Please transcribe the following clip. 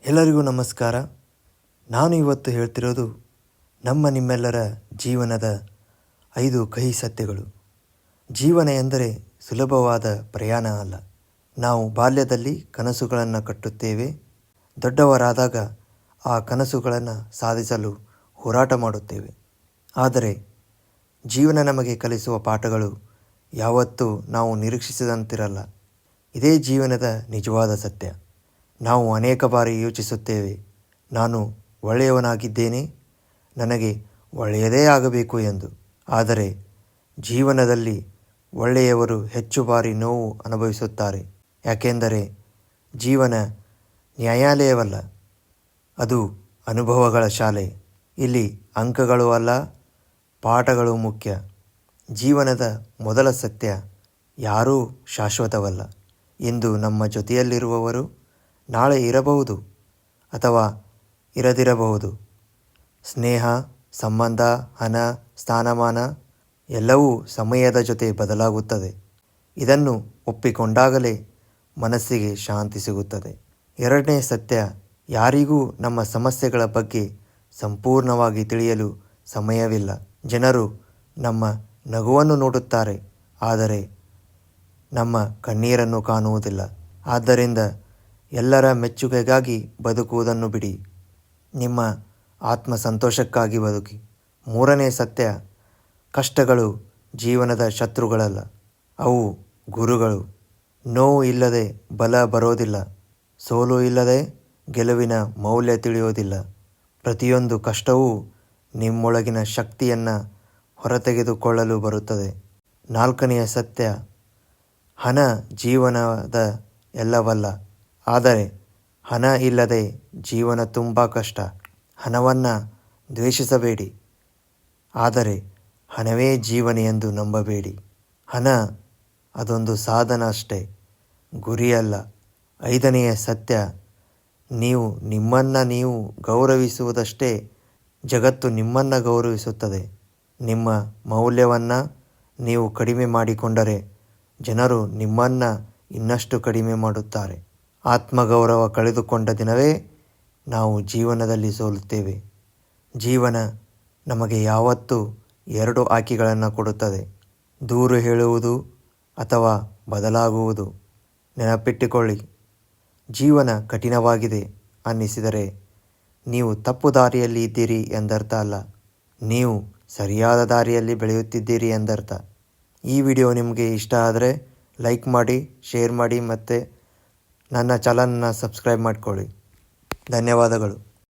ಎಲ್ಲರಿಗೂ ನಮಸ್ಕಾರ. ನಾನು ಇವತ್ತು ಹೇಳ್ತಿರೋದು ನಿಮ್ಮೆಲ್ಲರ ಜೀವನದ 5 ಕಹಿ ಸತ್ಯಗಳು. ಜೀವನ ಎಂದರೆ ಸುಲಭವಾದ ಪ್ರಯಾಣ ಅಲ್ಲ. ನಾವು ಬಾಲ್ಯದಲ್ಲಿ ಕನಸುಗಳನ್ನು ಕಟ್ಟುತ್ತೇವೆ. ದೊಡ್ಡವರಾದಾಗ ಆ ಕನಸುಗಳನ್ನು ಸಾಧಿಸಲು ಹೋರಾಟ ಮಾಡುತ್ತೇವೆ. ಆದರೆ ಜೀವನ ನಮಗೆ ಕಲಿಸುವ ಪಾಠಗಳು ಯಾವತ್ತೂ ನಾವು ನಿರೀಕ್ಷಿಸಿದಂತಿರಲ್ಲ. ಇದೇ ಜೀವನದ ನಿಜವಾದ ಸತ್ಯ. ನಾವು ಅನೇಕ ಬಾರಿ ಯೋಚಿಸುತ್ತೇವೆ, ನಾನು ಒಳ್ಳೆಯವನಾಗಿದ್ದೇನೆ, ನನಗೆ ಒಳ್ಳೆಯದೇ ಆಗಬೇಕು ಎಂದು. ಆದರೆ ಜೀವನದಲ್ಲಿ ಒಳ್ಳೆಯವರು ಹೆಚ್ಚು ಬಾರಿ ನೋವು ಅನುಭವಿಸುತ್ತಾರೆ. ಯಾಕೆಂದರೆ ಜೀವನ ನ್ಯಾಯಾಲಯವಲ್ಲ, ಅದು ಅನುಭವಗಳ ಶಾಲೆ. ಇಲ್ಲಿ ಅಂಕಗಳು ಅಲ್ಲ, ಪಾಠಗಳು ಮುಖ್ಯ. ಜೀವನದ ಮೊದಲ ಸತ್ಯ, ಯಾರೂ ಶಾಶ್ವತವಲ್ಲ. ಇಂದು ನಮ್ಮ ಜೊತೆಯಲ್ಲಿರುವವರು ನಾಳೆ ಇರಬಹುದು ಅಥವಾ ಇರದಿರಬಹುದು. ಸ್ನೇಹ, ಸಂಬಂಧ, ಹಣ, ಸ್ಥಾನಮಾನ ಎಲ್ಲವೂ ಸಮಯದ ಜೊತೆ ಬದಲಾಗುತ್ತದೆ. ಇದನ್ನು ಒಪ್ಪಿಕೊಂಡಾಗಲೇ ಮನಸ್ಸಿಗೆ ಶಾಂತಿ ಸಿಗುತ್ತದೆ. ಎರಡನೇ ಸತ್ಯ, ಯಾರಿಗೂ ನಮ್ಮ ಸಮಸ್ಯೆಗಳ ಬಗ್ಗೆ ಸಂಪೂರ್ಣವಾಗಿ ತಿಳಿಯಲು ಸಮಯವಿಲ್ಲ. ಜನರು ನಮ್ಮ ನಗುವನ್ನು ನೋಡುತ್ತಾರೆ, ಆದರೆ ನಮ್ಮ ಕಣ್ಣೀರನ್ನು ಕಾಣುವುದಿಲ್ಲ. ಆದ್ದರಿಂದ ಎಲ್ಲರ ಮೆಚ್ಚುಗೆಗಾಗಿ ಬದುಕುವುದನ್ನು ಬಿಡಿ, ನಿಮ್ಮ ಆತ್ಮ ಸಂತೋಷಕ್ಕಾಗಿ ಬದುಕಿ. ಮೂರನೇ ಸತ್ಯ, ಕಷ್ಟಗಳು ಜೀವನದ ಶತ್ರುಗಳಲ್ಲ, ಅವು ಗುರುಗಳು. ನೋವು ಇಲ್ಲದೆ ಬಲ ಬರೋದಿಲ್ಲ, ಸೋಲು ಇಲ್ಲದೆ ಗೆಲುವಿನ ಮೌಲ್ಯ ತಿಳಿಯೋದಿಲ್ಲ. ಪ್ರತಿಯೊಂದು ಕಷ್ಟವೂ ನಿಮ್ಮೊಳಗಿನ ಶಕ್ತಿಯನ್ನು ಹೊರತೆಗೆದುಕೊಳ್ಳಲು ಬರುತ್ತದೆ. ನಾಲ್ಕನೆಯ ಸತ್ಯ, ಹಣ ಜೀವನದ ಎಲ್ಲವಲ್ಲ, ಆದರೆ ಹಣ ಇಲ್ಲದೆ ಜೀವನ ತುಂಬ ಕಷ್ಟ. ಹಣವನ್ನು ದ್ವೇಷಿಸಬೇಡಿ, ಆದರೆ ಹಣವೇ ಜೀವನ ಎಂದು ನಂಬಬೇಡಿ. ಹಣ ಅದೊಂದು ಸಾಧನ ಅಷ್ಟೇ, ಗುರಿಯಲ್ಲ. ಐದನೆಯ ಸತ್ಯ, ನೀವು ನಿಮ್ಮನ್ನು ನೀವು ಗೌರವಿಸುವುದಷ್ಟೇ ಜಗತ್ತು ನಿಮ್ಮನ್ನು ಗೌರವಿಸುತ್ತದೆ. ನಿಮ್ಮ ಮೌಲ್ಯವನ್ನು ನೀವು ಕಡಿಮೆ ಮಾಡಿಕೊಂಡರೆ ಜನರು ನಿಮ್ಮನ್ನು ಇನ್ನಷ್ಟು ಕಡಿಮೆ ಮಾಡುತ್ತಾರೆ. ಆತ್ಮಗೌರವ ಕಳೆದುಕೊಂಡ ದಿನವೇ ನಾವು ಜೀವನದಲ್ಲಿ ಸೋಲುತ್ತೇವೆ. ಜೀವನ ನಮಗೆ ಯಾವತ್ತೂ 2 ಆಯ್ಕೆಗಳನ್ನು ಕೊಡುತ್ತದೆ, ದೂರು ಹೇಳುವುದು ಅಥವಾ ಬದಲಾಗುವುದು. ನೆನಪಿಟ್ಟುಕೊಳ್ಳಿ, ಜೀವನ ಕಠಿಣವಾಗಿದೆ ಅನ್ನಿಸಿದರೆ ನೀವು ತಪ್ಪು ದಾರಿಯಲ್ಲಿ ಇದ್ದೀರಿ ಎಂದರ್ಥ ಅಲ್ಲ, ನೀವು ಸರಿಯಾದ ದಾರಿಯಲ್ಲಿ ಬೆಳೆಯುತ್ತಿದ್ದೀರಿ ಎಂದರ್ಥ. ಈ ವಿಡಿಯೋ ನಿಮಗೆ ಇಷ್ಟ ಆದರೆ ಲೈಕ್ ಮಾಡಿ, ಶೇರ್ ಮಾಡಿ ಮತ್ತು ನನ್ನ ಚಾನಲನ್ನು ಸಬ್ಸ್ಕ್ರೈಬ್ ಮಾಡಿಕೊಳ್ಳಿ. ಧನ್ಯವಾದಗಳು.